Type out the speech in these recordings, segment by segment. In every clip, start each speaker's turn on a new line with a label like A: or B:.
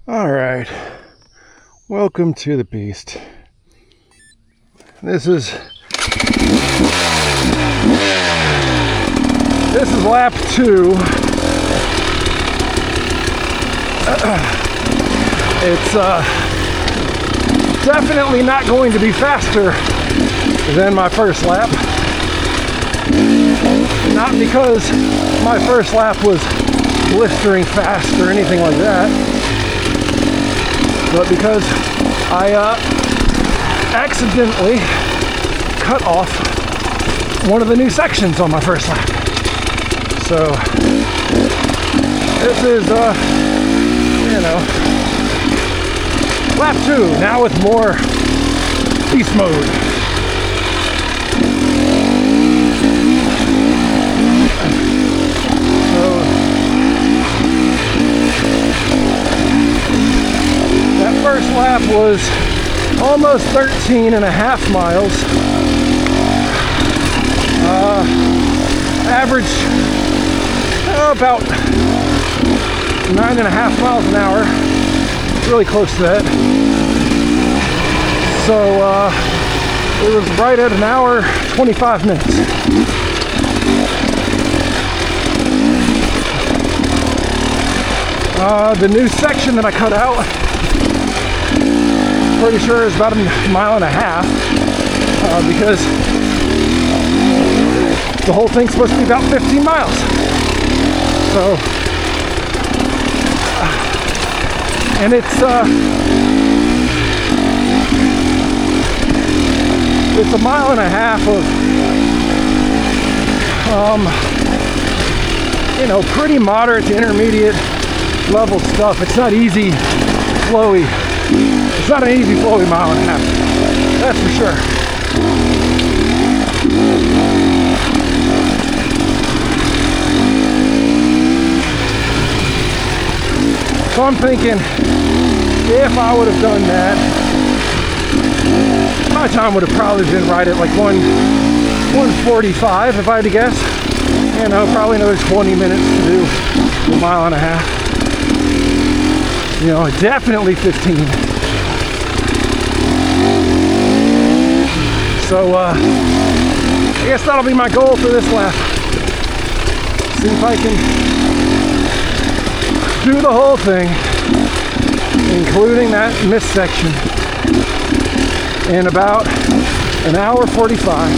A: All right, welcome to the beast. This is lap 2. It's definitely not going to be faster than my first lap. Not because my first lap was blistering fast or anything like that, but because I accidentally cut off one of the new sections on my first lap. So this is lap 2, now with more beast mode. First lap was almost 13 and a half miles. Average about 9.5 miles an hour. Really close to that. So it was right at an hour, 25 minutes. The new section that I cut out, pretty sure it's about 1.5 miles, because the whole thing's supposed to be about 15 miles. So, and it's 1.5 miles of pretty moderate to intermediate level stuff. It's not easy, flowy. It's not an easy flowy 1.5 miles, that's for sure. So I'm thinking, if I would have done that, my time would have probably been right at like 1:45 if I had to guess. Probably another 20 minutes to do 1.5 miles. Definitely 15. So I guess that'll be my goal for this lap. See if I can do the whole thing, including that missed section, in about 1:45.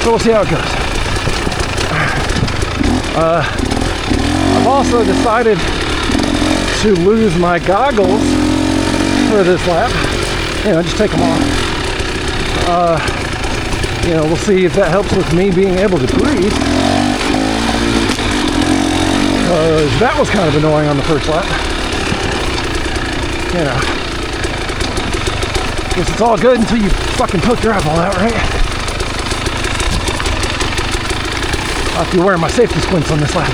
A: So we'll see how it goes. I've also decided to lose my goggles for this lap. Just take them off. We'll see if that helps with me being able to breathe. That was kind of annoying on the first lap. Guess it's all good until you fucking poke your eyeball out, right? I'll have to be wearing my safety squints on this lap.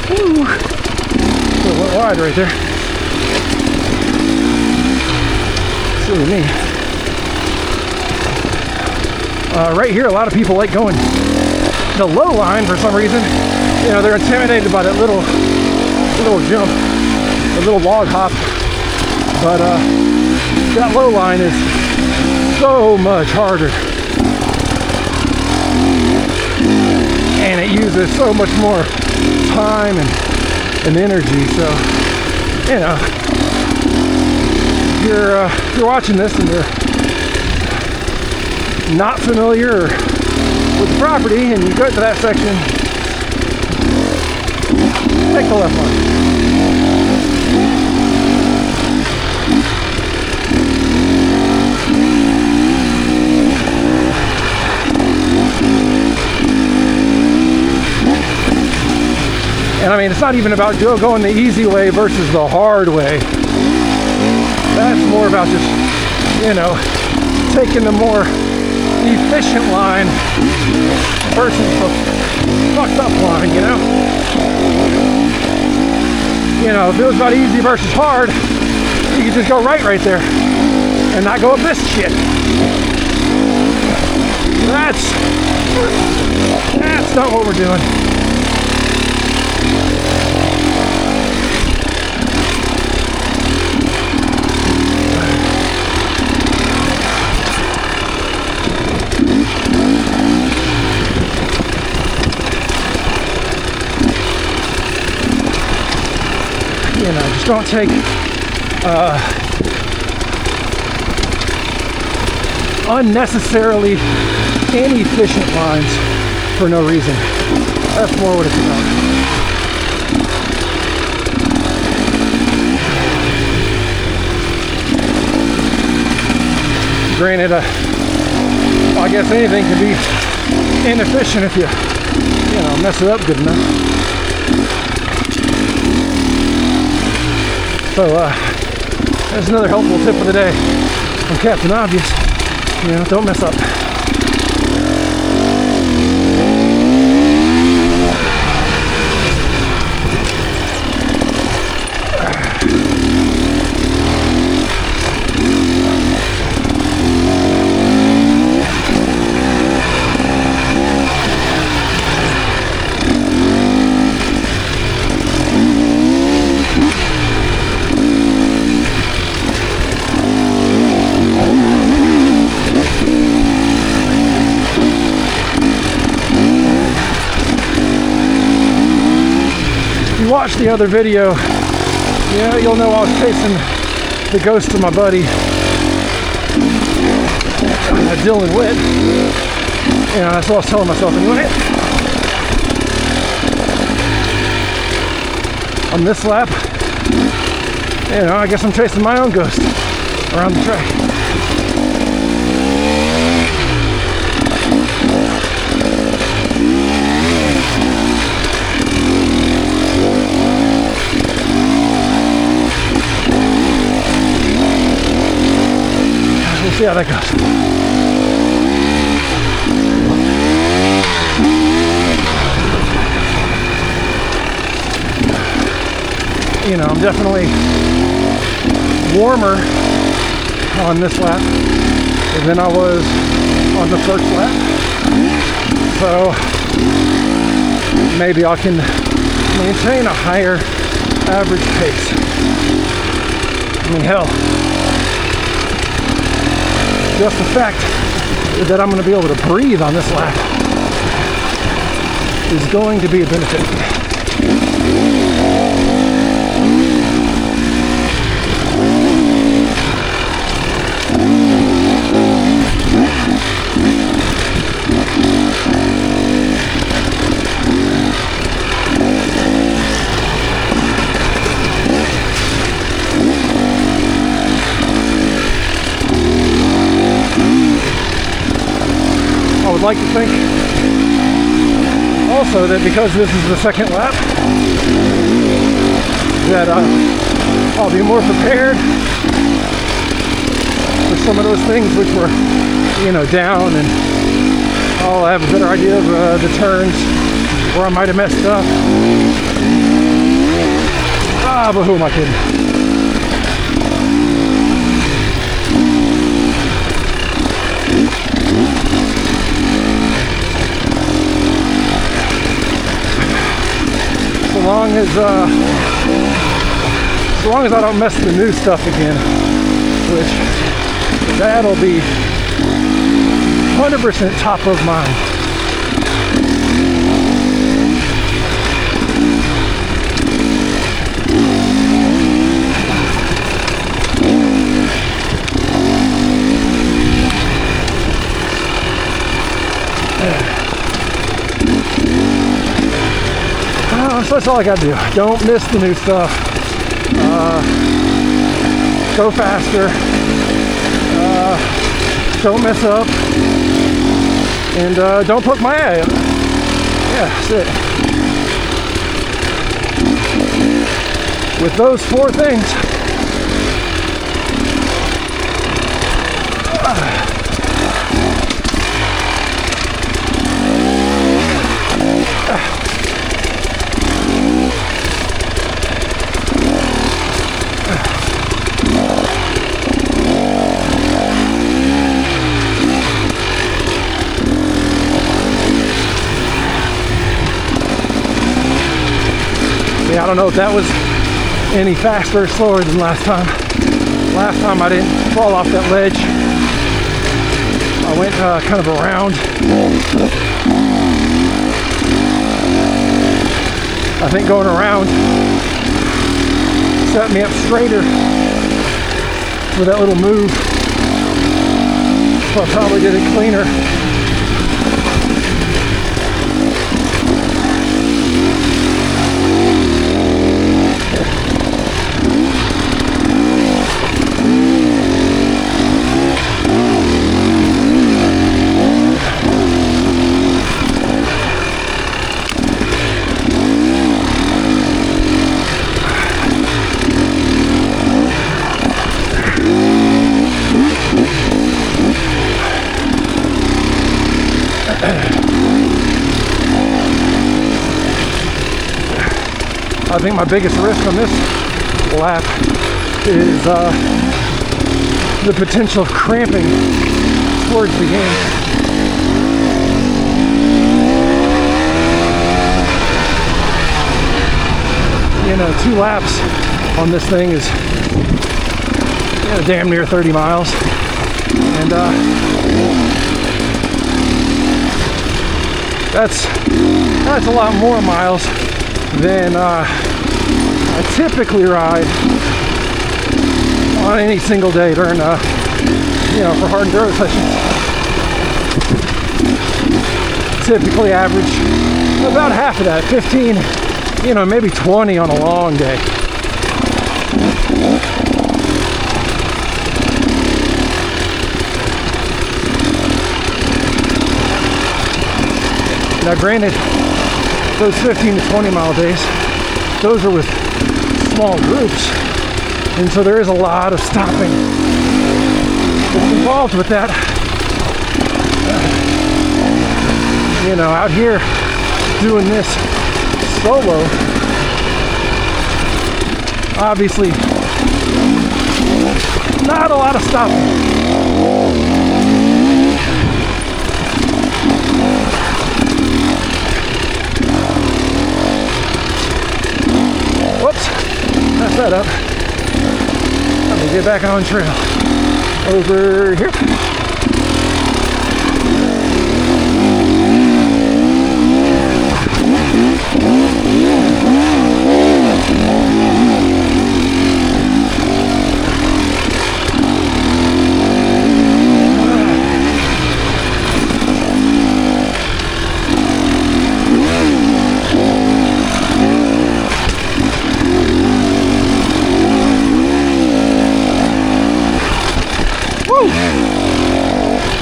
A: Woo! A little wide right there. Silly me. Right here, a lot of people like going the low line for some reason. They're intimidated by that little jump, a little log hop. But that low line is so much harder, and it uses so much more time and energy. So, if you're watching this and you're not familiar with the property and you go to that section, take the left line. And it's not even about going the easy way versus the hard way. That's more about just, taking the more efficient line versus the fucked up line, you know? You know, if it was about easy versus hard, you could just go right there and not go up this shit. That's not what we're doing. You know, just don't take unnecessarily inefficient lines for no reason. That's more what it's about. Granted, I guess anything can be inefficient if you know, mess it up good enough. So, that's another helpful tip of the day from Captain Obvious. You know, don't mess up. Watch the other video, yeah, you'll know I was chasing the ghost of my buddy Dylan Witt. You know, that's what I was telling myself anyway. On this lap, you know, I guess I'm chasing my own ghost around the track. We'll see how that goes. You know, I'm definitely warmer on this lap than I was on the first lap. So maybe I can maintain a higher average pace. I mean, hell, just the fact that I'm going to be able to breathe on this lap is going to be a benefit. I would like to think also that because this is the second lap, that I'll be more prepared for some of those things which were, you know, down, and I'll have a better idea of the turns where I might have messed up. But who am I kidding? So long as I don't mess the new stuff again, which that'll be 100% top of mind. So that's all I gotta do. Don't miss the new stuff. Go faster. Don't mess up. And don't poke my eye out. Yeah, that's it. With those 4 things, Yeah, I don't know if that was any faster or slower than last time. Last time I didn't fall off that ledge. I went kind of around. I think going around set me up straighter with that little move. So I probably did it cleaner. I think my biggest risk on this lap is the potential of cramping towards the end. You know, 2 laps on this thing is damn near 30 miles. And that's a lot more miles than I typically ride on any single day during, for hard enduro sessions. Typically average about half of that, 15, maybe 20 on a long day. Now granted, those 15 to 20 mile days, those are with small groups, and so there is a lot of stopping that's involved with that. Out here doing this solo, obviously not a lot of stopping. Mess that up. Let me get back on trail. Over here.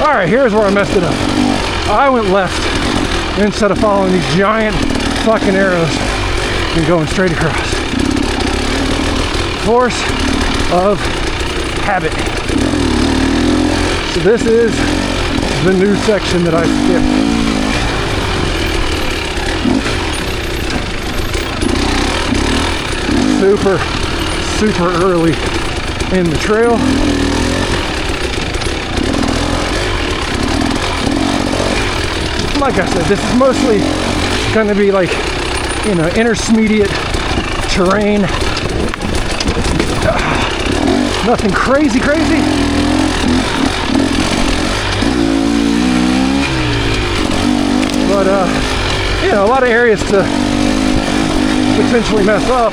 A: Alright, here's where I messed it up. I went left instead of following these giant fucking arrows and going straight across. Force of habit. So this is the new section that I skipped. Super early in the trail. Like I said, this is mostly going to be like, intermediate terrain. Nothing crazy. But, a lot of areas to potentially mess up.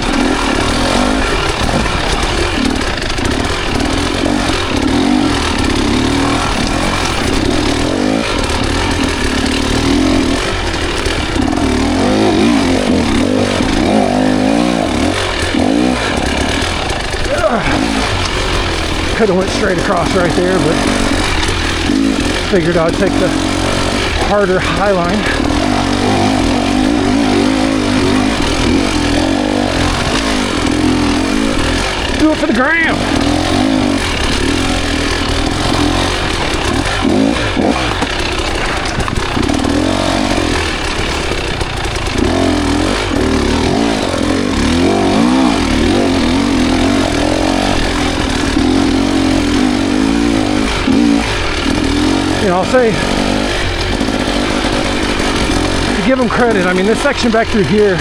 A: Could have went straight across right there, but figured I'd take the harder high line. Do it for the gram. I'll say, to give them credit, I mean, this section back through here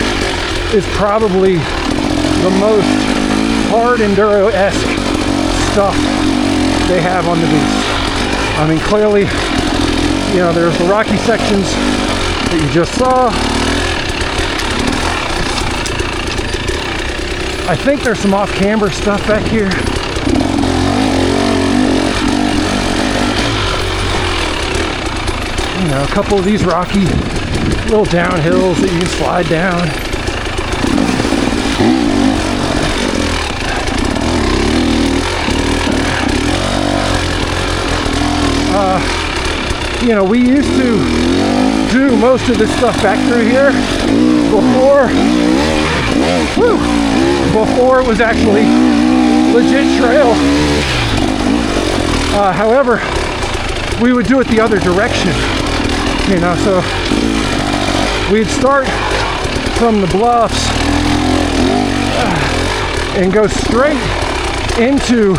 A: is probably the most hard enduro-esque stuff they have on the beast. I mean, clearly, you know, there's the rocky sections that you just saw. I think there's some off-camber stuff back here. You know, a couple of these rocky little downhills that you can slide down. You know, we used to do most of this stuff back through here before it was actually legit trail. However, we would do it the other direction, you know, so we'd start from the bluffs and go straight into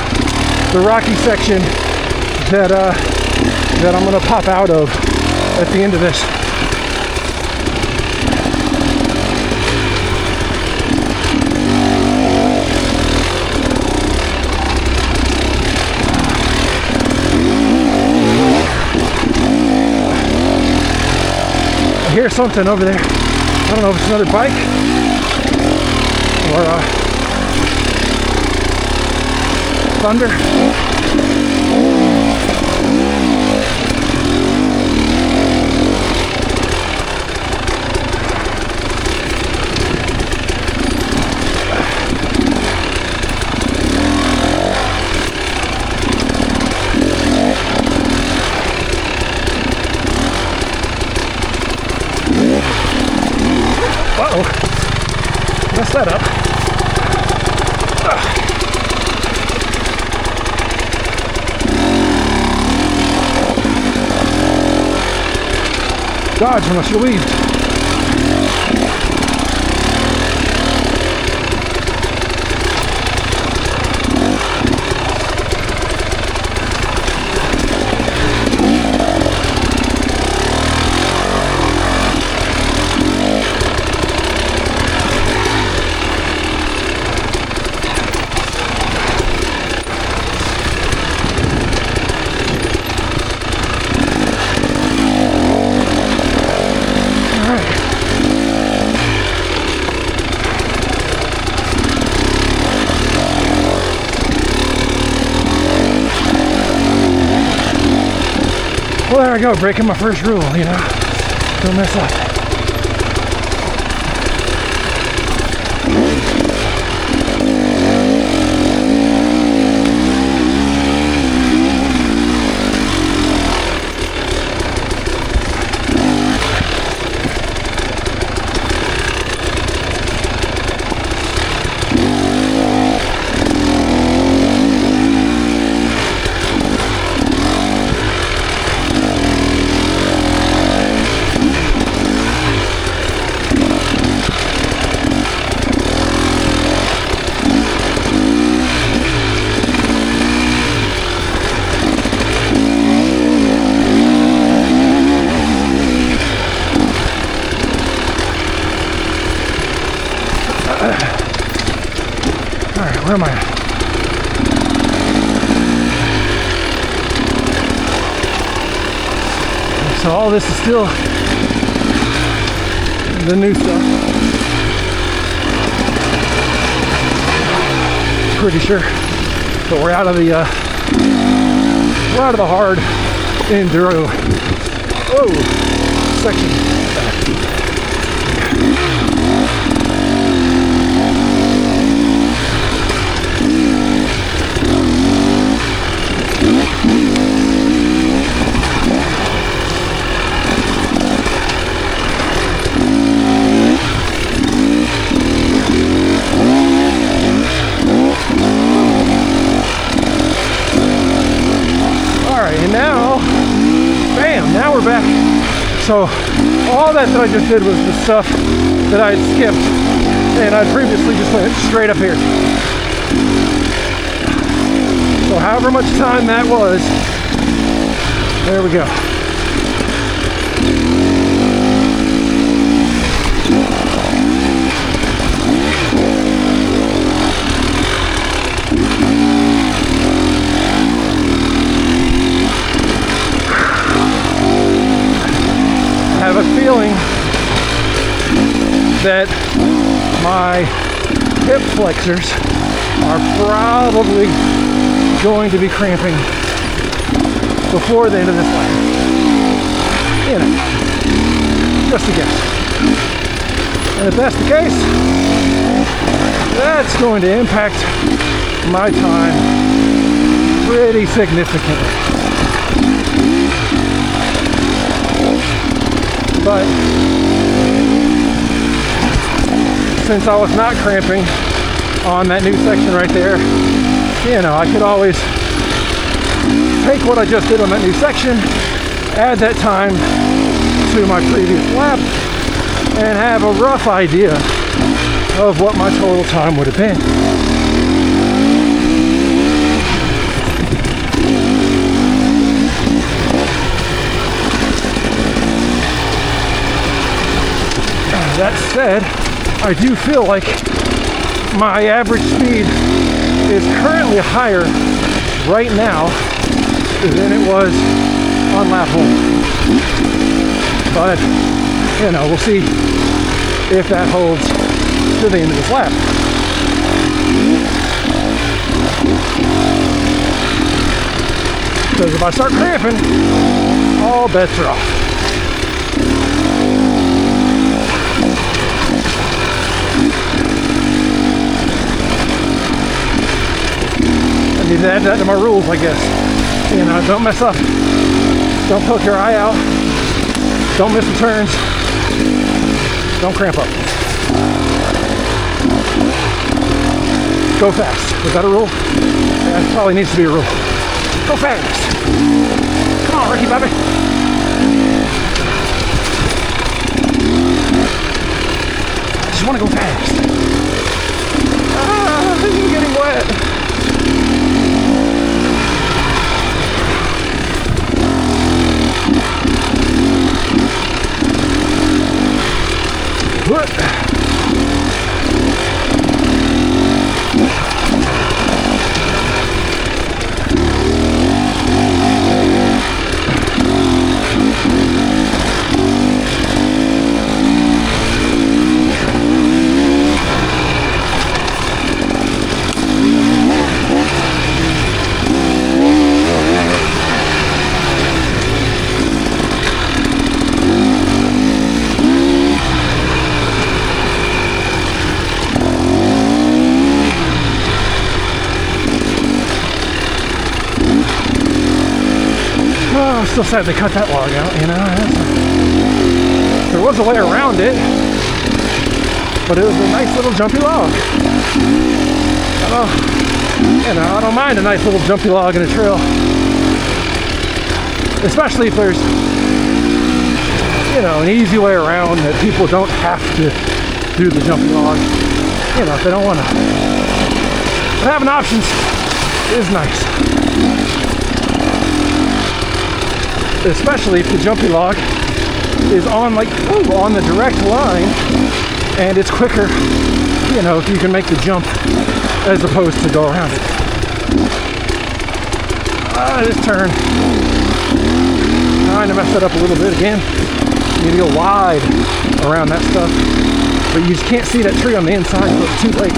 A: the rocky section that I'm gonna pop out of at the end of this. I hear something over there. I don't know if it's another bike or thunder. Uh-oh. Messed that up. Dodge when I should leave. Well, there I go, breaking my first rule, you know. Don't mess up. Alright, where am I at? So all this is still the new stuff. Pretty sure. But we're out of the hard enduro section. And now, bam, now we're back. So all that I just did was the stuff that I had skipped, and I previously just went straight up here. So however much time that was, there we go. that my hip flexors are probably going to be cramping before the end of this lap. You know, just a guess. And if that's the case, that's going to impact my time pretty significantly. But since I was not cramping on that new section right there, you know, I could always take what I just did on that new section, add that time to my previous lap, and have a rough idea of what my total time would have been. That said, I do feel like my average speed is currently higher right now than it was on lap 1. But, you know, we'll see if that holds to the end of this lap. Because if I start cramping, all bets are off. I need to add that to my rules, I guess. You know, don't mess up. Don't poke your eye out. Don't miss the turns. Don't cramp up. Go fast. Is that a rule? That probably needs to be a rule. Go fast. Come on, Ricky Bobby. I just want to go fast. Ah, I'm getting wet. What? I'm still sad they cut that log out, you know. There was a way around it, but it was a nice little jumpy log. I don't mind a nice little jumpy log in a trail, especially if there's, you know, an easy way around that people don't have to do the jumpy log. You know, if they don't want to. But having options is nice. Especially if the jumpy log is on on the direct line and it's quicker, you know, if you can make the jump as opposed to go around it. This turn kind of messed it up a little bit again. You need to go wide around that stuff, but you just can't see that tree on the inside, so it's too late.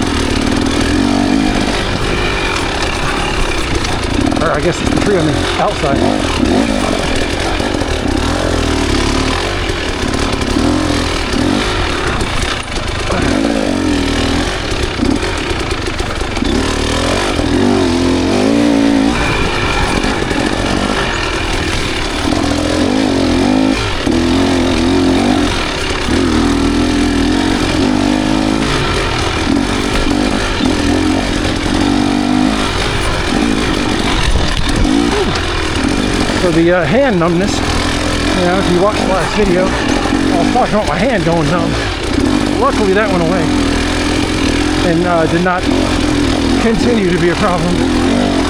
A: Or I guess it's the tree on the outside. For the hand numbness, you know, if you watched the last video, I was talking about my hand going numb. Luckily that went away and did not continue to be a problem.